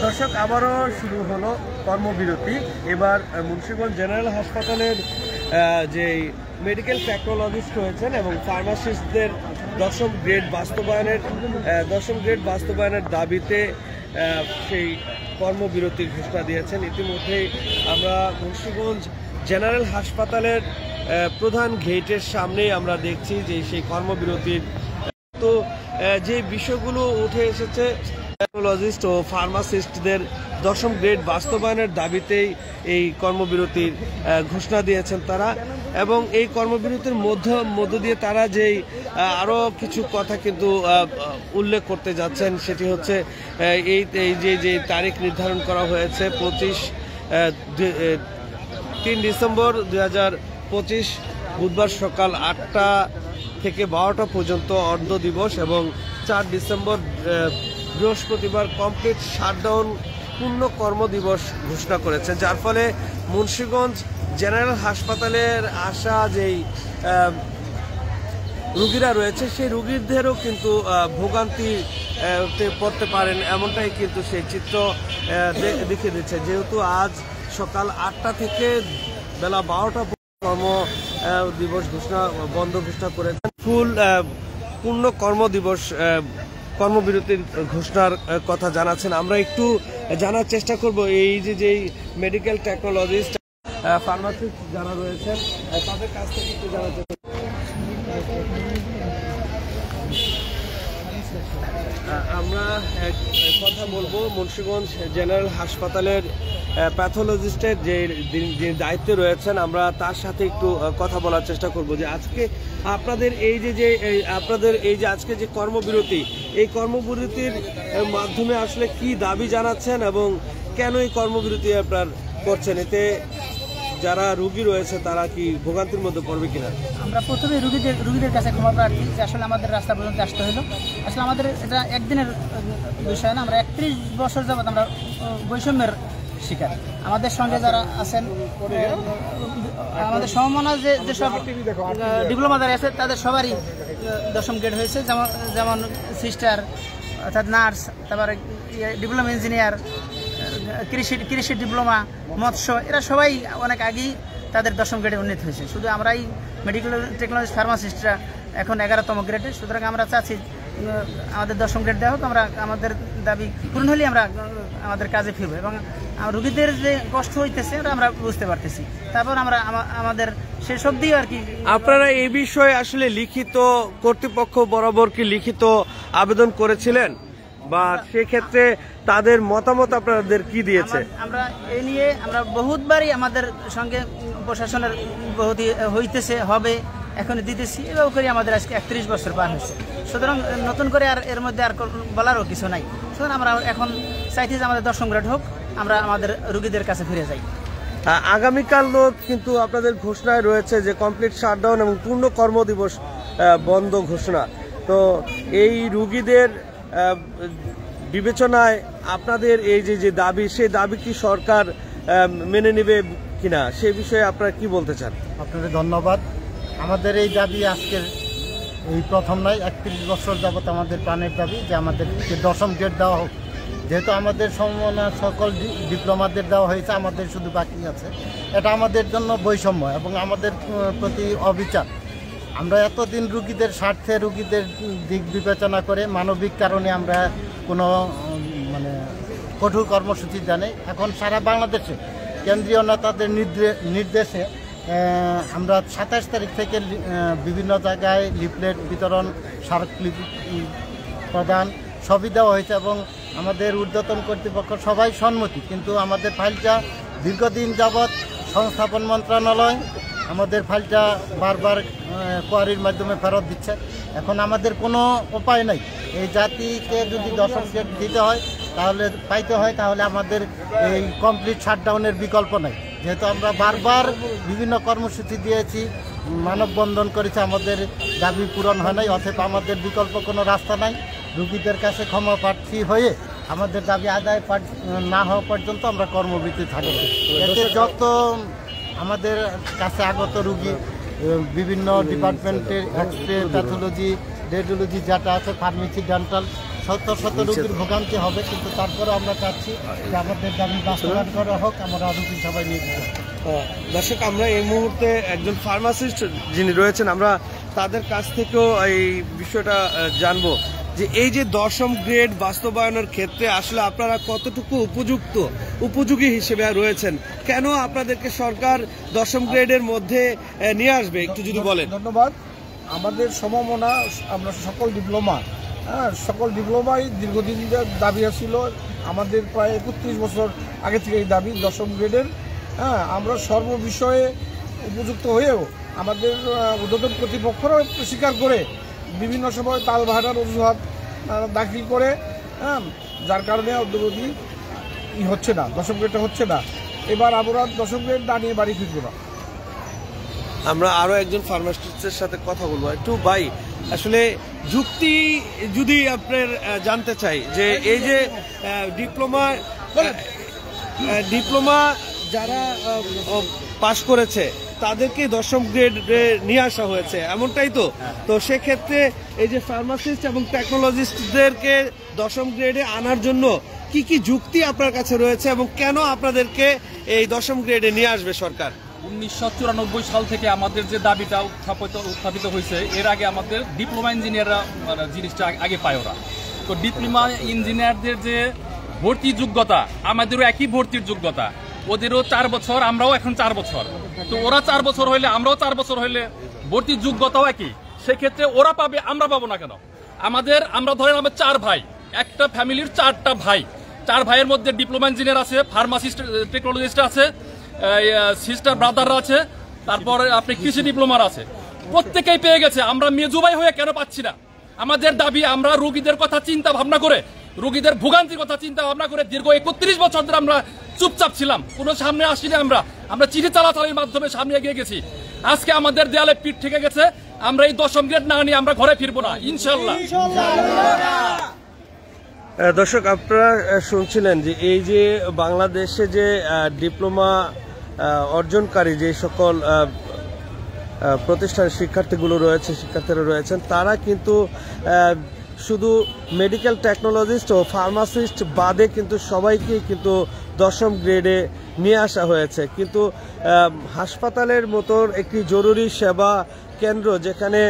দর্শক, আবারও শুরু হলো কর্মবিরতি। এবার মুন্সিগঞ্জ জেনারেল হাসপাতালের যে মেডিকেল টেকনোলজিস্ট রয়েছেন এবং ফার্মাসিস্টদের দশম গ্রেড বাস্তবায়নের দাবিতে সেই কর্মবিরতির ঘোষণা দিয়েছেন। ইতিমধ্যেই আমরা মুন্সিগঞ্জ জেনারেল হাসপাতালের প্রধান গেটের সামনেই আমরা দেখছি যে সেই কর্মবিরতির তো যে বিষয়গুলো উঠে এসেছে, টেকনোলজিস্ট ও ফার্মাসিস্টদের দশম গ্রেড বাস্তবায়নের দাবিতেই এই কর্মবিরতির ঘোষণা দিয়েছেন তারা। এবং এই কর্মবিরতির মধ্য দিয়ে তারা যেই আরও কিছু কথা কিন্তু উল্লেখ করতে যাচ্ছেন, সেটি হচ্ছে এই যে তারিখ নির্ধারণ করা হয়েছে 3 ডিসেম্বর 2025 বুধবার সকাল 8টা থেকে 12টা পর্যন্ত অর্ধ দিবস এবং 4 ডিসেম্বর বৃহস্পতিবার কমপ্লিট শাটডাউন পূর্ণ কর্মদিবস ঘোষণা করেছেন, যার ফলে মুন্সিগঞ্জ জেনারেল হাসপাতালের আসা যেই রোগীরা রয়েছে সেই রোগীদেরও কিন্তু ভোগান্তিতে পড়তে পারেন, এমনটাই কিন্তু সেই চিত্র দেখিয়ে দিচ্ছে। যেহেতু আজ সকাল 8টা থেকে বেলা 12টা কর্ম দিবস বন্ধ ঘোষণা করেছেন, পূর্ণ কর্মদিবস কর্মবিরতির ঘোষণার কথা জানাচ্ছেন। আমরা একটু জানার চেষ্টা করব এই যে মেডিকেল টেকনোলজিস্ট ফার্মাসিস্ট যারা রয়েছেন তাদের কাছ থেকে একটু জানার চেষ্টা করব। আমরা কথা বলবো মুন্সিগঞ্জ জেনারেল হাসপাতালের প্যাথোলজিস্টের যে দায়িত্বে রয়েছেন, আমরা তার সাথে একটু কথা বলার চেষ্টা করব যে আজকে আপনাদের এই যে আজকে যে কর্মবিরতি, এই কর্মবিরতির মাধ্যমে আসলে কি দাবি জানাচ্ছেন এবং কেন এই কর্মবিরতি আপনার করছেন, এতে যারা রোগী রয়েছে তারা কি ভোগান্তির মধ্যে পড়বে কিনা? আমরা প্রথমে রোগীদের কাছে ক্ষমা প্রার্থী যে আসলে আমাদের রাস্তা পর্যন্ত আসতে হলো। আসলে আমাদের এটা একদিনের বিষয় না, আমরা 31 বছর যাবৎ আমরা বৈষম্যের শিকার। আমাদের সঙ্গে যারা আছেন, আমাদের সমমনা যেসব ডিপ্লোমা যারা আছে তাদের সবারই দশম গ্রেড হয়েছে, যেমন সিস্টার অর্থাৎ নার্স, তারপরে ডিপ্লোমা ইঞ্জিনিয়ার, কৃষি ডিপ্লোমা, মৎস্য, এরা সবাই অনেক আগেই তাদের দশম গ্রেডে উন্নীত হয়েছে। শুধু আমরাই মেডিকেল টেকনোলজি ফার্মাসিস্টরা এখন 11তম গ্রেডে। সুতরাং আমরা চাচ্ছি আমাদের দশম গ্রেড দেওয়া হোক, আমরা আমাদের দাবি পূরণ হলেই আমরা আমাদের কাজে ফিরবো এবং রোগীদের যে কষ্ট হইতেছে ওটা আমরা বুঝতে পারতেছি। তারপর আমরা আমাদের শেষ অবধি আর কি। আপনারা এই বিষয়ে আসলে লিখিত কর্তৃপক্ষ বরাবর কি লিখিত আবেদন করেছিলেন বা সেক্ষেত্রে তাদের মতামত আপনাদের কি দিয়েছে? আমরা এই নিয়ে আমরা বহুতবারই আমাদের সঙ্গে প্রশাসনের হইতেছে, হবে, এখন দিতেছি, এভাবে করে আমাদের আজকে 31 বছর পার হয়েছে। সুতরাং নতুন করে আর এর মধ্যে আর বলারও কিছু নাই। সুতরাং আমরা এখন চাইছি যে আমাদের দশম গ্রেড হোক, আমরা আমাদের রোগীদের কাছে ফিরে যাই। আগামীকাল কিন্তু আপনাদের ঘোষণায় রয়েছে যে কমপ্লিট শাটডাউন এবং পূর্ণ কর্মদিবস বন্ধ ঘোষণা। তো এই রোগীদের বিবেচনায় আপনাদের এই যে দাবি, সেই দাবি কি সরকার মেনে নেবে কিনা, সেই বিষয়ে আপনারা কি বলতে চান? আপনাদের ধন্যবাদ। আমাদের এই দাবি আজকের এই প্রথম নয়, 31 বছর যাবত আমাদের প্রাণের দাবি যে আমাদেরকে দশম গ্রেড দেওয়া হোক। যেহেতু আমাদের সমমনা সকল ডিপ্লোমাদের দেওয়া হয়েছে, আমাদের শুধু বাকি আছে। এটা আমাদের জন্য বৈষম্য এবং আমাদের প্রতি অবিচার। আমরা এতদিন রুগীদের স্বার্থে, রুগীদের দিক বিবেচনা করে মানবিক কারণে আমরা কোনো কঠোর কর্মসূচি জানাই। এখন সারা বাংলাদেশে কেন্দ্রীয় নেতাদের নির্দেশে আমরা 27 তারিখ থেকে বিভিন্ন জায়গায় লিফলেট বিতরণ, স্মারকলিপি প্রদান সবই দেওয়া হয়েছে এবং আমাদের ঊর্ধ্বতন কর্তৃপক্ষ সবাই সম্মতি। কিন্তু আমাদের ফাইলটা দীর্ঘদিন যাবৎ সংস্থাপন মন্ত্রণালয় আমাদের ফাইলটা বারবার কোয়ারির মাধ্যমে ফেরত দিচ্ছে। এখন আমাদের কোনো উপায় নাই। এই জাতিকে যদি দশম গ্রেড দিতে হয় পাইতে হয়, তাহলে আমাদের এই কমপ্লিট শাটডাউনের বিকল্প নাই। যেহেতু আমরা বারবার বিভিন্ন কর্মসূচি দিয়েছি, মানববন্ধন করেছি, আমাদের দাবি পূরণ হয় নাই, অথবা আমাদের বিকল্প কোনো রাস্তা নাই। রোগীদের কাছে ক্ষমা প্রার্থী হয়ে আমাদের দাবি আদায় না হওয়া পর্যন্ত আমরা কর্মবিরতি থাকব। এতে যত আমাদের কাছে আগত রোগী বিভিন্ন ডিপার্টমেন্টের এক্স রে, প্যাথোলজি, রেডিওলজি যেটা আছে, ফার্মেসি, ডেন্টাল শত শত রোগীর ভোগান্তি হবে, কিন্তু তারপরে আমরা চাচ্ছি যে আমাদের দাবি বাস্তবায়ন করা হোক, আমরা রোগী সবাই নিয়ে দিতে। দর্শক, আমরা এই মুহূর্তে একজন ফার্মাসিস্ট যিনি রয়েছেন, আমরা তাদের কাছ থেকেও এই বিষয়টা জানবো যে এই যে 10ম গ্রেড বাস্তবায়নের ক্ষেত্রে আসলে আপনারা কতটুকু উপযোগী হিসেবে রয়েছেন, কেন আপনাদেরকে সরকার 10ম গ্রেডের মধ্যে নিয়ে আসবে, একটু যদি বলেন। ধন্যবাদ। আমাদের সমমনা আমরা সকল ডিপ্লোমাই দীর্ঘদিন দাবি ছিল, আমাদের প্রায় 31 বছর আগে থেকে এই দাবি 10ম গ্রেডের। আমরা সর্ববিষয়ে উপযুক্ত হয়েও আমাদের ঊর্ধ্বতন কর্তৃপক্ষরা স্বীকার করে বিভিন্ন সময় তাল ভাড়ার অজুহাত দাখিল করে, যার কারণে অদ্যবধি হচ্ছে না, 10ম গ্রেডটা হচ্ছে না। এবার আমরা 10ম গ্রেড না নিয়ে বাড়ি ফিরবো না। আমরা আরো একজন ফার্মাসিস্টের সাথে কথা বলবো। একটু ভাই, আসলে যুক্তি যদি আপনার জানতে চাই যে এই যে ডিপ্লোমা যারা পাশ করেছে তাদেরকে 10ম গ্রেডে নিয়ে আসা হয়েছে, এমনটাই তো। তো সেক্ষেত্রে এই যে ফার্মাসিস্ট এবং টেকনোলজিস্টদেরকে 10ম গ্রেডে আনার জন্য কি কি যুক্তি আপনার কাছে রয়েছে এবং কেন আপনাদেরকে এই 10ম গ্রেডে নিয়ে আসবে সরকার? 1994 সাল থেকে আমাদের যে দাবিটা উত্থাপিত হয়েছে, এর আগে আমাদের ডিপ্লোমা ইঞ্জিনিয়াররা জিনিসটা আগে পায় ওরা। তো ডিপ্লোমা ইঞ্জিনিয়ারদের যে ভর্তি যোগ্যতা, আমাদেরও একই ভর্তির যোগ্যতা, ওদেরও 4 বছর, আমরাও এখন 4 বছর। তো ওরা 4 বছর হইলে আমরাও 4 বছর হইলে ভর্তির যোগ্যতাও একই, সেক্ষেত্রে ওরা পাবে, আমরা পাবো না কেন? আমরা ধরেন আমরা 4 ভাই, একটা ফ্যামিলির 4টা ভাই, 4 ভাইয়ের মধ্যে ডিপ্লোমা ইঞ্জিনিয়ার আছে, ফার্মাসিস্ট টেকনোলজিস্ট আছে, সিস্টার ব্রাদাররা আছে, তারপরে আপনি কৃষি ডিপ্লোমার আছে, প্রত্যেকেই পেয়ে গেছে। আমরা মেজুবাই হয়ে কেন পাচ্ছি না? আমাদের দাবি, আমরা রোগীদের কথা চিন্তা ভাবনা করে, রোগীদের ভোগান্তির কথা চিন্তা ভাবনা করে দীর্ঘ 31 বছর ধরে আমরা চুপচাপ ছিলাম, কোনো সামনে আসিনি। আমরা চিঠি চালাচালির মাধ্যমে সামনে এগিয়ে গেছি। আজকে আমাদের দেয়ালে পিঠ থেকে গেছে, আমরা এই 10ম গ্রেড না নিয়ে আমরা ঘরে ফিরবো না, ইনশাল্লাহ। দর্শক, আপনারা শুনছিলেন যে এই যে বাংলাদেশে যে ডিপ্লোমা অর্জনকারী যে সকল প্রতিষ্ঠানের শিক্ষার্থীরা রয়েছেন, তারা কিন্তু শুধু মেডিকেল টেকনোলজিস্ট ও ফার্মাসিস্ট বাদে কিন্তু সবাইকেই কিন্তু 10ম গ্রেডে নিয়ে আসা হয়েছে। কিন্তু হাসপাতালের মতো একটি জরুরি সেবা কেন্দ্র, যেখানে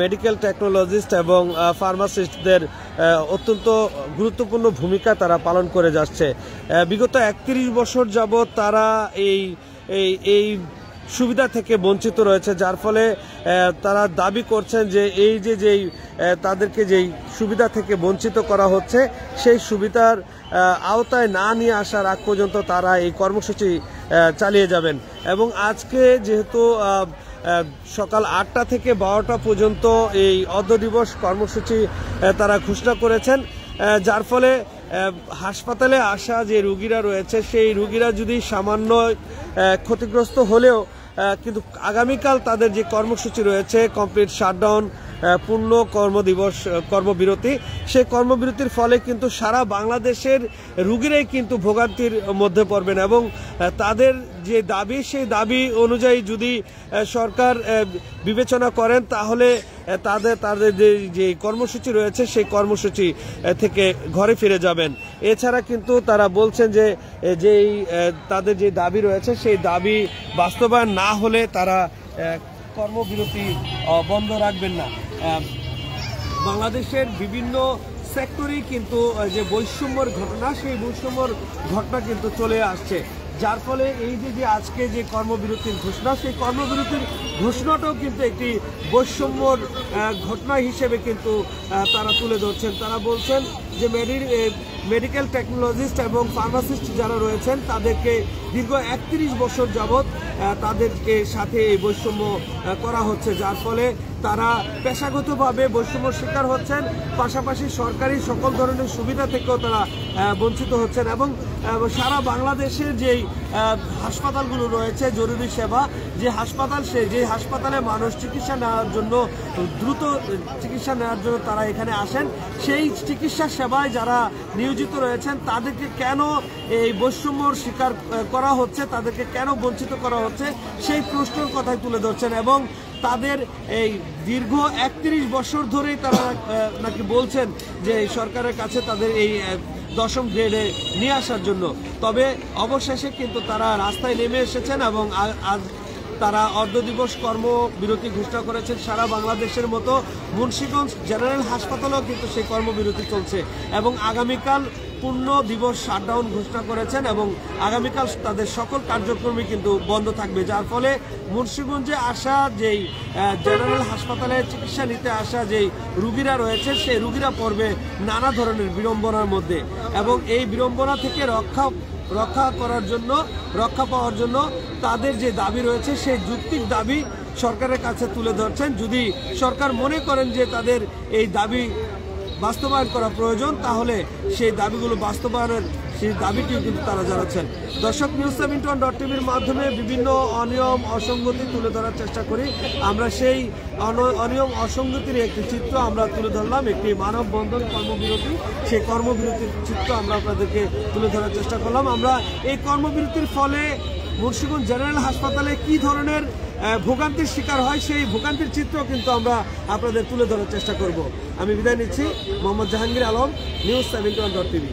মেডিকেল টেকনোলজিস্ট এবং ফার্মাসিস্টদের অত্যন্ত গুরুত্বপূর্ণ ভূমিকা তারা পালন করে যাচ্ছে, বিগত 31 বছর যাবৎ তারা এই সুবিধা থেকে বঞ্চিত রয়েছে, যার ফলে তারা দাবি করছেন যে এই যেই তাদেরকে যেই সুবিধা থেকে বঞ্চিত করা হচ্ছে, সেই সুবিধার আওতায় না নিয়ে আসার আগ পর্যন্ত তারা এই কর্মসূচি চালিয়ে যাবেন। এবং আজকে যেহেতু সকাল 8টা থেকে 12টা পর্যন্ত এই অর্ধ দিবস কর্মসূচি তারা ঘোষণা করেছেন, যার ফলে হাসপাতালে আসা যে রোগীরা রয়েছে, সেই রোগীরা যদি সামান্য ক্ষতিগ্রস্ত হলেও কিন্তু আগামীকাল তাদের যে কর্মসূচি রয়েছে, কমপ্লিট শাটডাউন, পূর্ণ কর্মবিরতি, সেই কর্মবিরতির ফলে কিন্তু সারা বাংলাদেশের রোগীরাই কিন্তু ভোগান্তির মধ্যে পড়বেন। এবং তাদের যে দাবি, সেই দাবি অনুযায়ী যদি সরকার বিবেচনা করেন, তাহলে তাদের যে কর্মসূচি রয়েছে, সেই কর্মসূচি থেকে ঘরে ফিরে যাবেন। এছাড়া কিন্তু তারা বলছেন যে তাদের যে দাবি রয়েছে, সেই দাবি বাস্তবায়ন না হলে তারা কর্মবিরতি বন্ধ রাখবেন না। বাংলাদেশের বিভিন্ন সেক্টরেই কিন্তু যে বৈষম্যের ঘটনা, সেই বৈষম্যের ঘটনা কিন্তু চলে আসছে, যার ফলে এই যে আজকে যে কর্মবিরতির ঘোষণা, সেই কর্মবিরতির ঘোষণাটাও কিন্তু একটি বৈষম্যর ঘটনা হিসেবে কিন্তু তারা তুলে ধরছেন। তারা বলছেন যে মেডিকেল টেকনোলজিস্ট এবং ফার্মাসিস্ট যারা রয়েছেন, তাদেরকে দীর্ঘ 31 বছর যাবৎ তাদেরকে সাথে এই বৈষম্য করা হচ্ছে, যার ফলে তারা পেশাগতভাবে বৈষম্যর শিকার হচ্ছেন, পাশাপাশি সরকারি সকল ধরনের সুবিধা থেকেও তারা বঞ্চিত হচ্ছেন। এবং সারা বাংলাদেশের যেই হাসপাতালগুলো রয়েছে জরুরি সেবা যে হাসপাতাল, যে হাসপাতালে মানুষ চিকিৎসা নেওয়ার জন্য, দ্রুত চিকিৎসা নেওয়ার জন্য তারা এখানে আসেন, সেই চিকিৎসা সেবায় যারা নিয়োজিত রয়েছেন তাদেরকে কেন এই বৈষম্যর শিকার করা হচ্ছে, তাদেরকে কেন বঞ্চিত করা হচ্ছে সেই প্রশ্নের কথাই তুলে ধরছেন। এবং তাদের এই দীর্ঘ 31 বছর ধরেই তারা নাকি বলছেন যে সরকারের কাছে তাদের এই 10ম গ্রেডে নিয়ে আসার জন্য। তবে অবশেষে কিন্তু তারা রাস্তায় নেমে এসেছেন এবং আজ তারা অর্ধদিবস কর্মবিরতি ঘোষণা করেছেন। সারা বাংলাদেশের মতো মুন্সিগঞ্জ জেনারেল হাসপাতালেও কিন্তু সেই কর্মবিরতি চলছে এবং আগামীকাল পূর্ণ দিবস শাটডাউন ঘোষণা করেছেন এবং আগামীকাল তাদের সকল কার্যক্রমই কিন্তু বন্ধ থাকবে, যার ফলে মুন্সিগঞ্জে আসা যেই জেনারেল হাসপাতালে চিকিৎসা নিতে আসা যেই রুগীরা রয়েছে সেই রুগীরা পড়বে নানা ধরনের বিড়ম্বনার মধ্যে এবং এই বিড়ম্বনা থেকে রক্ষা পাওয়ার জন্য তাদের যে দাবি রয়েছে সেই যৌক্তিক দাবি সরকারের কাছে তুলে ধরছেন। যদি সরকার মনে করেন যে তাদের এই দাবি বাস্তবায়ন করা প্রয়োজন তাহলে সেই দাবিগুলো বাস্তবায়নের সেই দাবিটিও কিন্তু তারা জানাচ্ছেন। দর্শক, news721.tv-র মাধ্যমে বিভিন্ন অনিয়ম অসঙ্গতি তুলে ধরার চেষ্টা করি। আমরা সেই অনিয়ম অসঙ্গতির একটি চিত্র আমরা তুলে ধরলাম, একটি মানববন্ধন কর্মবিরতি, সেই কর্মবিরতির চিত্র আমরা আপনাদেরকে তুলে ধরার চেষ্টা করলাম। আমরা এই কর্মবিরতির ফলে মুন্সিগঞ্জ জেনারেল হাসপাতালে কি ধরনের ভোগান্তির শিকার হয় সেই ভোগান্তির চিত্র কিন্তু আমরা আপনাদের তুলে ধরার চেষ্টা করব। আমি বিদায় নিচ্ছি, মোহাম্মদ জাহাঙ্গীর আলম, news721.tv।